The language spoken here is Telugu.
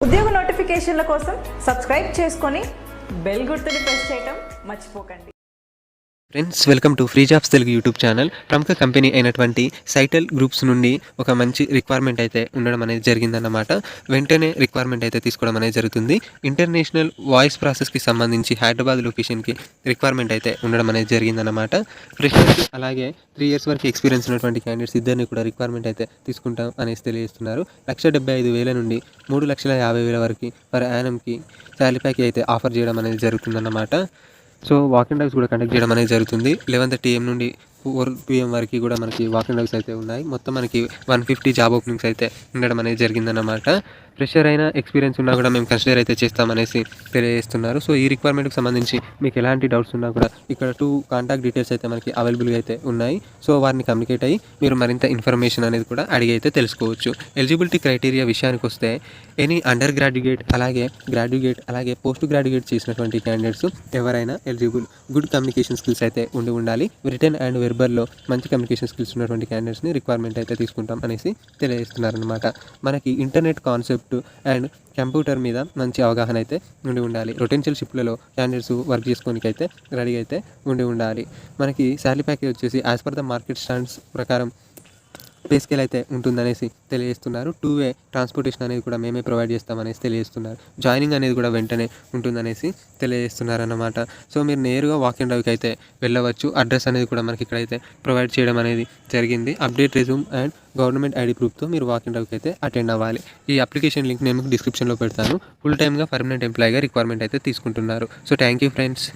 ఉద్యోగ నోటిఫికేషన్ల కోసం సబ్స్క్రైబ్ చేసుకొని బెల్ గుర్తుని ప్రెస్ చేయడం మర్చిపోకండి. Friends, welcome to free jobs Telugu YouTube channel. ప్రముఖ కంపెనీ అయినటువంటి సైటల్ గ్రూప్స్ నుండి ఒక మంచి రిక్వైర్మెంట్ అయితే ఉండడం అనేది జరిగిందన్నమాట. వెంటనే రిక్వైర్మెంట్ అయితే తీసుకోవడం అనేది జరుగుతుంది. ఇంటర్నేషనల్ వాయిస్ ప్రాసెస్కి సంబంధించి హైదరాబాద్ లొకేషన్కి రిక్వైర్మెంట్ అయితే ఉండడం అనేది జరిగిందన్నమాట. ఫ్రెషర్స్ అలాగే 3 years వరకు ఎక్స్పీరియన్స్ ఉన్నటువంటి క్యాండిడేట్స్ ఇద్దరిని కూడా రిక్వైర్మెంట్ అయితే తీసుకుంటాం అనేసి తెలియజేస్తున్నారు. 1,75,000 నుండి 3,50,000 వరకు పర్ యానంకి శాలరీ ప్యాకేజ్ అయితే ఆఫర్ చేయడం అనేది జరుగుతుందన్నమాట. సో వాక్ అండ్ డ్రైవ్స్ కూడా కండక్ట్ చేయడం అనేది జరుగుతుంది. 11:30 AM నుండి 4 PM వరకు కూడా మనకి వాక్ అండ్ డ్రైవ్స్ అయితే ఉన్నాయి. మొత్తం మనకి 150 జాబ్ ఓపెనింగ్స్ అయితే ఉండడం అనేది జరిగిందన్నమాట. ఫ్రెషర్ అయినా ఎక్స్పీరియన్స్ ఉన్నా కూడా మేము కన్సిడర్ అయితే చేస్తామనేసి తెలియజేస్తున్నారు. సో ఈ రిక్వైర్మెంట్కి సంబంధించి మీకు ఎలాంటి డౌట్స్ ఉన్నా కూడా ఇక్కడ 2 కాంటాక్ట్ డీటెయిల్స్ అయితే మనకి అవైలబుల్గా అయితే ఉన్నాయి. సో వారిని కమ్యూనికేట్ అయ్యి మీరు మరింత ఇన్ఫర్మేషన్ అనేది కూడా అడిగి అయితే తెలుసుకోవచ్చు. ఎలిజిబిలిటీ క్రైటీరియా విషయానికి వస్తే ఎనీ అండర్ గ్రాడ్యుయేట్ అలాగే పోస్ట్ గ్రాడ్యుయేట్ చేసినటువంటి క్యాండిడేట్స్ ఎవరైనా ఎలిజిబుల్. గుడ్ కమ్యూనికేషన్ స్కిల్స్ అయితే ఉండాలి. రిటర్న్ అండ్ వెర్బల్లో మంచి కమ్యూనికేషన్ స్కిల్స్ ఉన్నటువంటి క్యాండిడేట్స్ని రిక్వైర్మెంట్ అయితే తీసుకుంటాం అనేసి తెలియజేస్తున్నారనమాట. మనకి ఇంటర్నెట్ కాన్సెప్ట్ అండ్ కంప్యూటర్ మీద మంచి అవగాహన అయితే ఉండాలి. రొటెన్షియల్ షిప్లలో క్యాండిడేట్స్ వర్క్ చేసుకోనికి అయితే రెడీ అయితే ఉండాలి. మనకి శాలరీ ప్యాకేజ్ వచ్చేసి as per the market stands ప్రకారం పే స్కేల్ అయితే ఉంటుందనేసి తెలియజేస్తున్నారు. 2-way ట్రాన్స్పోర్టేషన్ అనేది కూడా మేమే ప్రొవైడ్ చేస్తామనేసి తెలియజేస్తున్నారు. జాయినింగ్ అనేది కూడా వెంటనే ఉంటుందనేసి తెలియజేస్తున్నారన్నమాట. సో మీరు నేరుగా వాక్ అండ్ డ్రైవ్కి అయితే వెళ్ళవచ్చు. అడ్రస్ అనేది కూడా మనకి ఇక్కడైతే ప్రొవైడ్ చేయడం అనేది జరిగింది. Update resume and government ID ప్రూఫ్తో మీరు వాక్ అండ్ డ్రైవ్కి అయితే అటెండ్ అవ్వాలి. ఈ అప్లికేషన్ లింక్ నేను మీకు డిస్క్రిప్షన్లో పెడతాను. ఫుల్ టైమ్గా పర్మనెంట్ ఎంప్లాయీగా రిక్వైర్మెంట్ అయితే తీసుకుంటున్నారు. So thank you friends.